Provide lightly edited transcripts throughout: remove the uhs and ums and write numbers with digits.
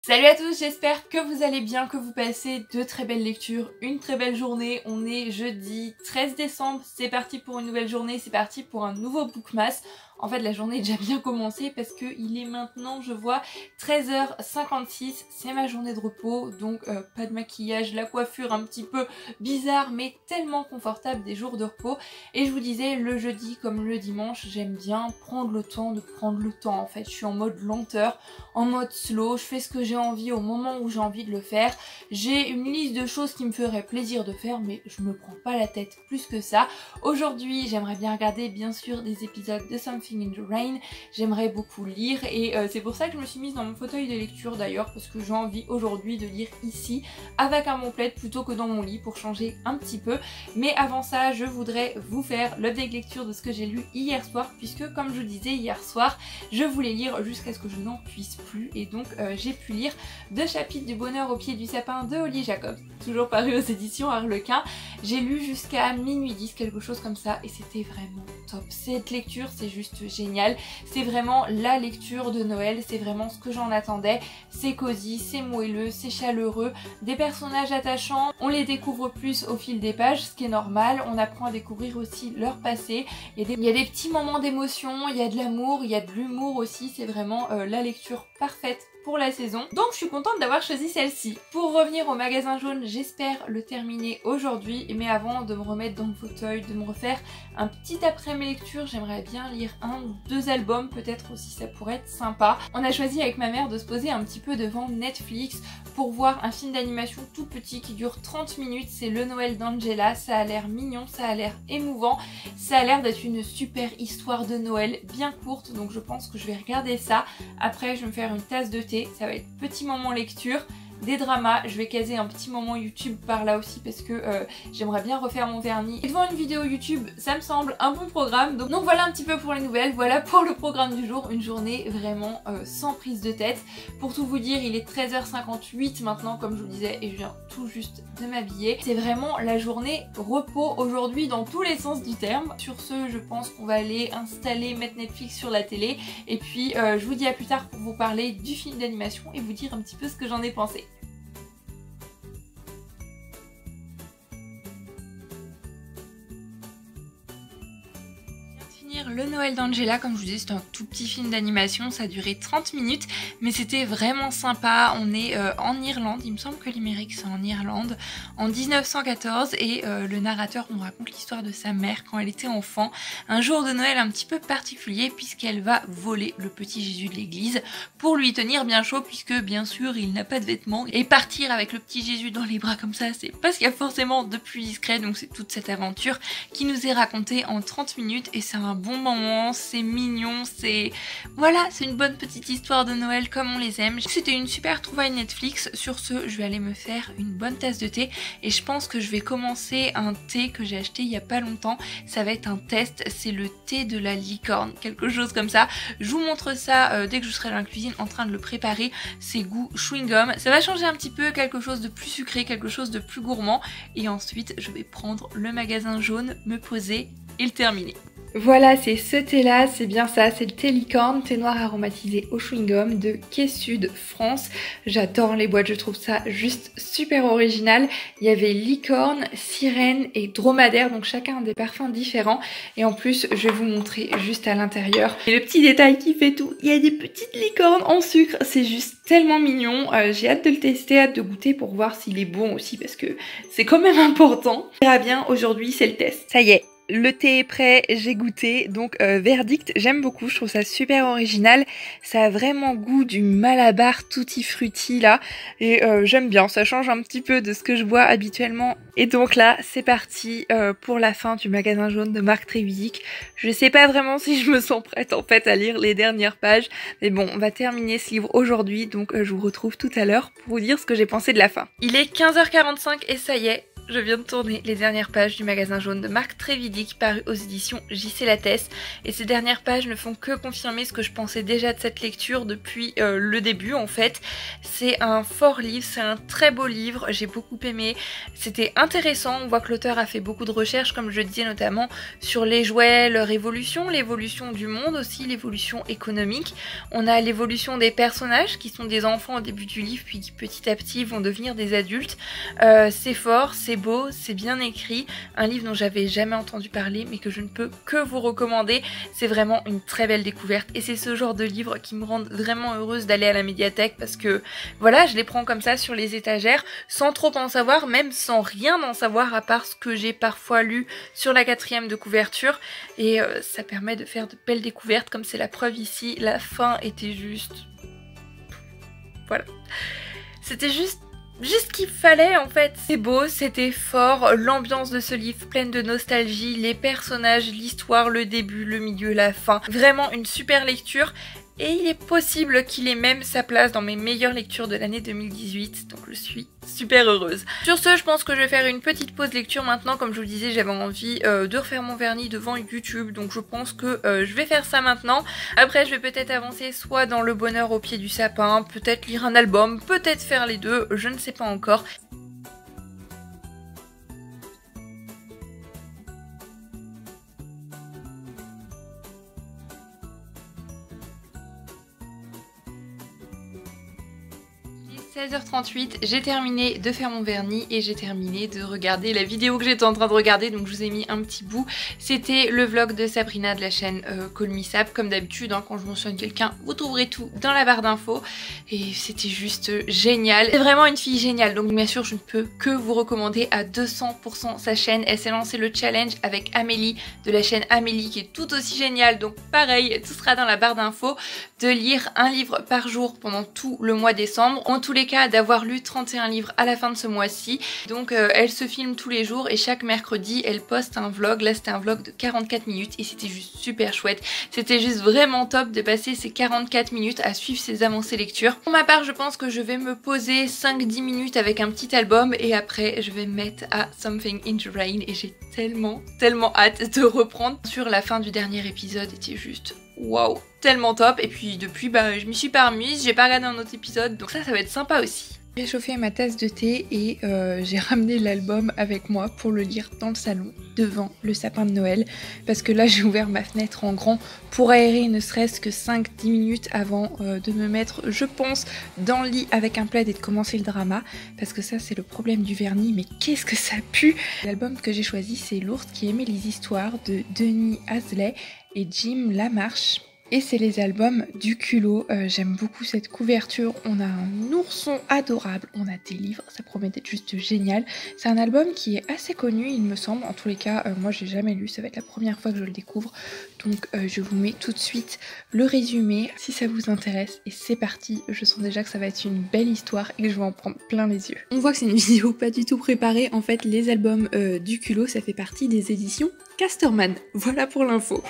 Salut à tous, j'espère que vous allez bien, que vous passez de très belles lectures, une très belle journée. On est jeudi 13 décembre, c'est parti pour une nouvelle journée, c'est parti pour un nouveau Bookmas. En fait, la journée est déjà bien commencée parce que il est maintenant, je vois, 13h56. C'est ma journée de repos, donc pas de maquillage, la coiffure un petit peu bizarre, mais tellement confortable des jours de repos. Et je vous disais, le jeudi comme le dimanche, j'aime bien prendre le temps de prendre le temps. En fait, je suis en mode lenteur, en mode slow, je fais ce que j'ai envie au moment où j'ai envie de le faire. J'ai une liste de choses qui me feraient plaisir de faire, mais je me prends pas la tête plus que ça. Aujourd'hui, j'aimerais bien regarder bien sûr des épisodes de Something in the Rain, j'aimerais beaucoup lire et c'est pour ça que je me suis mise dans mon fauteuil de lecture d'ailleurs, parce que j'ai envie aujourd'hui de lire ici avec un bon plaid plutôt que dans mon lit pour changer un petit peu. Mais avant ça, je voudrais vous faire l'update lecture de ce que j'ai lu hier soir, puisque comme je vous disais hier soir, je voulais lire jusqu'à ce que je n'en puisse plus et donc j'ai pu lire 2 chapitres du Bonheur au pied du sapin de Holly Jacobs, toujours paru aux éditions Harlequin. J'ai lu jusqu'à minuit 10, quelque chose comme ça, et c'était vraiment top. Cette lecture, c'est juste génial. C'est vraiment la lecture de Noël, c'est vraiment ce que j'en attendais. C'est cosy, c'est moelleux, c'est chaleureux, des personnages attachants. On les découvre plus au fil des pages, ce qui est normal. On apprend à découvrir aussi leur passé. Il y a des petits moments d'émotion, il y a de l'amour, il y a de l'humour aussi. C'est vraiment la lecture parfaite pour la saison. Donc je suis contente d'avoir choisi celle-ci. Pour revenir au magasin jaune, j'espère le terminer aujourd'hui. Mais avant de me remettre dans le fauteuil, de me refaire un petit après-midi lecture, j'aimerais bien lire 1 ou 2 albums, peut-être aussi, ça pourrait être sympa. On a choisi avec ma mère de se poser un petit peu devant Netflix pour voir un film d'animation tout petit qui dure 30 minutes. C'est Le Noël d'Angela. Ça a l'air mignon, ça a l'air émouvant. Ça a l'air d'être une super histoire de Noël bien courte. Donc je pense que je vais regarder ça. Après je vais me faire une tasse de thé. Ça va être petit moment lecture. Des dramas, je vais caser un petit moment YouTube par là aussi parce que j'aimerais bien refaire mon vernis. Et devant une vidéo YouTube, ça me semble un bon programme. Donc voilà un petit peu pour les nouvelles, voilà pour le programme du jour. Une journée vraiment sans prise de tête. Pour tout vous dire, il est 13h58 maintenant comme je vous disais et je viens tout juste de m'habiller. C'est vraiment la journée repos aujourd'hui dans tous les sens du terme. Sur ce, je pense qu'on va aller installer, mettre Netflix sur la télé. Et puis je vous dis à plus tard pour vous parler du film d'animation et vous dire un petit peu ce que j'en ai pensé. Le Noël d'Angela, comme je vous disais, c'est un tout petit film d'animation, ça a duré 30 minutes, mais c'était vraiment sympa. On est en Irlande, il me semble que l'Amérique c'est en Irlande, en 1914, et le narrateur nous raconte l'histoire de sa mère quand elle était enfant. Un jour de Noël un petit peu particulier, puisqu'elle va voler le petit Jésus de l'église pour lui tenir bien chaud, puisque bien sûr il n'a pas de vêtements, et partir avec le petit Jésus dans les bras comme ça, c'est pas ce qu'il y a forcément de plus discret. Donc c'est toute cette aventure qui nous est racontée en 30 minutes, et c'est un bon moment, c'est mignon, c'est... Voilà, c'est une bonne petite histoire de Noël comme on les aime. C'était une super trouvaille Netflix. Sur ce, je vais aller me faire une bonne tasse de thé et je pense que je vais commencer un thé que j'ai acheté il y a pas longtemps. Ça va être un test, c'est le thé de la licorne, quelque chose comme ça. Je vous montre ça dès que je serai dans la cuisine en train de le préparer. C'est goût chewing-gum. Ça va changer un petit peu, quelque chose de plus sucré, quelque chose de plus gourmand. Et ensuite, je vais prendre le magasin jaune, me poser et le terminer. Voilà, c'est ce thé là, c'est bien ça, c'est le thé licorne, thé noir aromatisé au chewing-gum de Quai Sud France. J'adore les boîtes, je trouve ça juste super original. Il y avait licorne, sirène et dromadaire, donc chacun des parfums différents. Et en plus, je vais vous montrer juste à l'intérieur. Et le petit détail qui fait tout, il y a des petites licornes en sucre, c'est juste tellement mignon. J'ai hâte de le tester, hâte de goûter pour voir s'il est bon aussi parce que c'est quand même important. On verra bien, aujourd'hui c'est le test. Ça y est. Le thé est prêt, j'ai goûté, donc verdict, j'aime beaucoup, je trouve ça super original, ça a vraiment goût du Malabar Tutti Frutti là, et j'aime bien, ça change un petit peu de ce que je bois habituellement. Et donc là, c'est parti pour la fin du magasin jaune de Marc Trévidic. Je sais pas vraiment si je me sens prête en fait à lire les dernières pages, mais bon, on va terminer ce livre aujourd'hui, donc je vous retrouve tout à l'heure pour vous dire ce que j'ai pensé de la fin. Il est 15h45 et ça y est, Je viens de tourner les dernières pages du Magasin jaune de Marc Trévidic paru aux éditions J.C. Lattès et ces dernières pages ne font que confirmer ce que je pensais déjà de cette lecture depuis le début en fait. C'est un fort livre, c'est un très beau livre, j'ai beaucoup aimé, c'était intéressant, on voit que l'auteur a fait beaucoup de recherches comme je disais notamment sur les jouets, leur évolution, l'évolution du monde aussi, l'évolution économique. On a l'évolution des personnages qui sont des enfants au début du livre puis qui petit à petit vont devenir des adultes. C'est fort, c'est beau, c'est bien écrit, un livre dont j'avais jamais entendu parler mais que je ne peux que vous recommander. C'est vraiment une très belle découverte et c'est ce genre de livre qui me rend vraiment heureuse d'aller à la médiathèque parce que voilà, je les prends comme ça sur les étagères sans trop en savoir, même sans rien en savoir à part ce que j'ai parfois lu sur la 4e de couverture et ça permet de faire de belles découvertes comme c'est la preuve ici. La fin était juste... voilà. C'était juste qu'il fallait en fait. C'est beau, c'était fort, l'ambiance de ce livre pleine de nostalgie, les personnages, l'histoire, le début, le milieu, la fin. Vraiment une super lecture. Et il est possible qu'il ait même sa place dans mes meilleures lectures de l'année 2018, donc je suis super heureuse. Sur ce, je pense que je vais faire une petite pause lecture maintenant. Comme je vous le disais, j'avais envie de refaire mon vernis devant YouTube, donc je pense que je vais faire ça maintenant. Après, je vais peut-être avancer soit dans Le bonheur au pied du sapin, peut-être lire un album, peut-être faire les deux, je ne sais pas encore. Il est 16h38, j'ai terminé de faire mon vernis et j'ai terminé de regarder la vidéo que j'étais en train de regarder, donc je vous ai mis un petit bout. C'était le vlog de Sabrina de la chaîne Call Me Sab. Comme d'habitude, hein, quand je mentionne quelqu'un, vous trouverez tout dans la barre d'infos et c'était juste génial. C'est vraiment une fille géniale, donc bien sûr je ne peux que vous recommander à 200% sa chaîne. Elle s'est lancée le challenge avec Amélie de la chaîne Amélie qui est tout aussi géniale, donc pareil, tout sera dans la barre d'infos, de lire un livre par jour pendant tout le mois décembre. En tous les cas, d'avoir lu 31 livres à la fin de ce mois-ci. Donc elle se filme tous les jours et chaque mercredi elle poste un vlog. Là c'était un vlog de 44 minutes et c'était juste super chouette. C'était juste vraiment top de passer ces 44 minutes à suivre ses avancées lecture. Pour ma part, je pense que je vais me poser 5-10 minutes avec un petit album et après je vais me mettre à Something in the Rain et j'ai tellement hâte de reprendre. Sur la fin du dernier épisode était juste waouh, tellement top. Et puis depuis, bah, je m'y suis pas remise, j'ai pas regardé un autre épisode, donc ça va être sympa aussi. J'ai chauffé ma tasse de thé et j'ai ramené l'album avec moi pour le lire dans le salon, devant le sapin de Noël, parce que là j'ai ouvert ma fenêtre en grand pour aérer ne serait-ce que 5-10 minutes avant de me mettre, je pense, dans le lit avec un plaid et de commencer le drama, parce que ça c'est le problème du vernis, mais qu'est-ce que ça pue. L'album que j'ai choisi c'est L'ours qui aimait les histoires de Denis Hazley et Jim Lamarche. Et c'est les albums du culot, j'aime beaucoup cette couverture, on a un ourson adorable, on a des livres, ça promet d'être juste génial. C'est un album qui est assez connu il me semble, en tous les cas moi j'ai jamais lu, ça va être la première fois que je le découvre, donc je vous mets tout de suite le résumé si ça vous intéresse et c'est parti. Je sens déjà que ça va être une belle histoire et que je vais en prendre plein les yeux. On voit que c'est une vidéo pas du tout préparée, en fait les albums du culot ça fait partie des éditions Casterman, voilà pour l'info.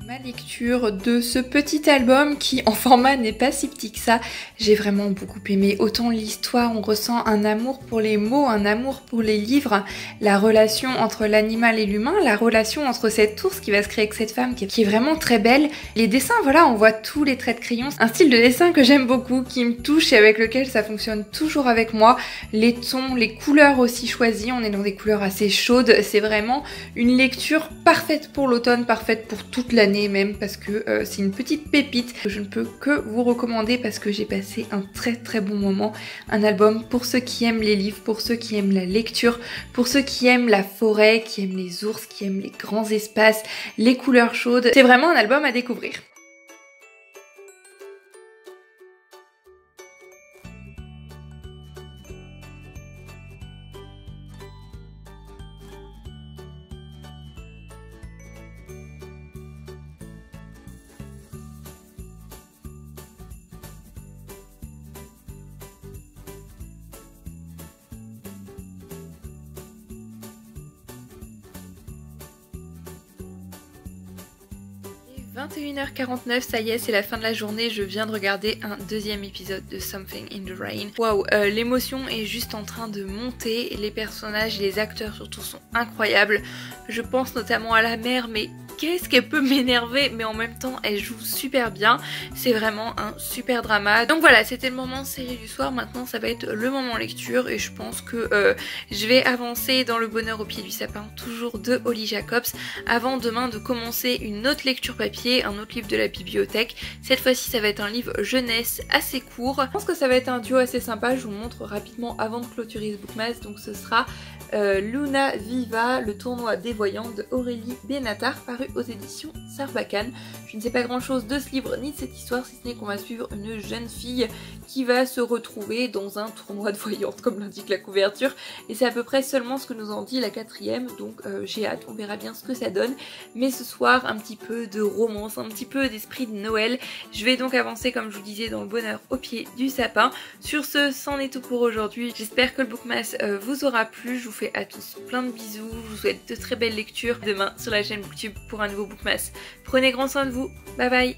Ma lecture de ce petit album qui en format n'est pas si petit que ça, j'ai vraiment beaucoup aimé. Autant l'histoire, on ressent un amour pour les mots, un amour pour les livres, la relation entre l'animal et l'humain, la relation entre cet ours qui va se créer avec cette femme qui est vraiment très belle. Les dessins, voilà, on voit tous les traits de crayon. Un style de dessin que j'aime beaucoup, qui me touche et avec lequel ça fonctionne toujours avec moi. Les tons, les couleurs aussi choisies, on est dans des couleurs assez chaudes. C'est vraiment une lecture parfaite pour l'automne, parfaite pour toute l'année même, parce que c'est une petite pépite que je ne peux que vous recommander parce que j'ai passé un très bon moment. Un album pour ceux qui aiment les livres, pour ceux qui aiment la lecture, pour ceux qui aiment la forêt, qui aiment les ours, qui aiment les grands espaces, les couleurs chaudes. C'est vraiment un album à découvrir. 21h49, ça y est, c'est la fin de la journée, je viens de regarder un deuxième épisode de Something in the Rain. Waouh, l'émotion est juste en train de monter, les personnages et les acteurs surtout sont incroyables. Je pense notamment à la mère, mais qu'est-ce qu'elle peut m'énerver, mais en même temps elle joue super bien, c'est vraiment un super drama. Donc voilà, c'était le moment série du soir, maintenant ça va être le moment lecture et je pense que je vais avancer dans Le bonheur au pied du sapin, toujours de Holly Jacobs, avant demain de commencer une autre lecture papier, un autre livre de la bibliothèque. Cette fois-ci ça va être un livre jeunesse assez court. Je pense que ça va être un duo assez sympa, je vous montre rapidement avant de clôturer ce bookmas. Donc ce sera Luna Viva, le tournoi des voyants de Aurélie Benatar, paru aux éditions Sarbacane. Je ne sais pas grand chose de ce livre ni de cette histoire, si ce n'est qu'on va suivre une jeune fille qui va se retrouver dans un tournoi de voyantes comme l'indique la couverture, et c'est à peu près seulement ce que nous en dit la quatrième, donc j'ai hâte, on verra bien ce que ça donne. Mais ce soir un petit peu de romance, un petit peu d'esprit de Noël. Je vais donc avancer comme je vous disais dans Le bonheur au pied du sapin. Sur ce, c'en est tout pour aujourd'hui. J'espère que le bookmas vous aura plu. Je vous fais à tous plein de bisous, je vous souhaite de très belles lectures demain sur la chaîne Booktube pour un nouveau bookmas. Prenez grand soin de vous, bye bye.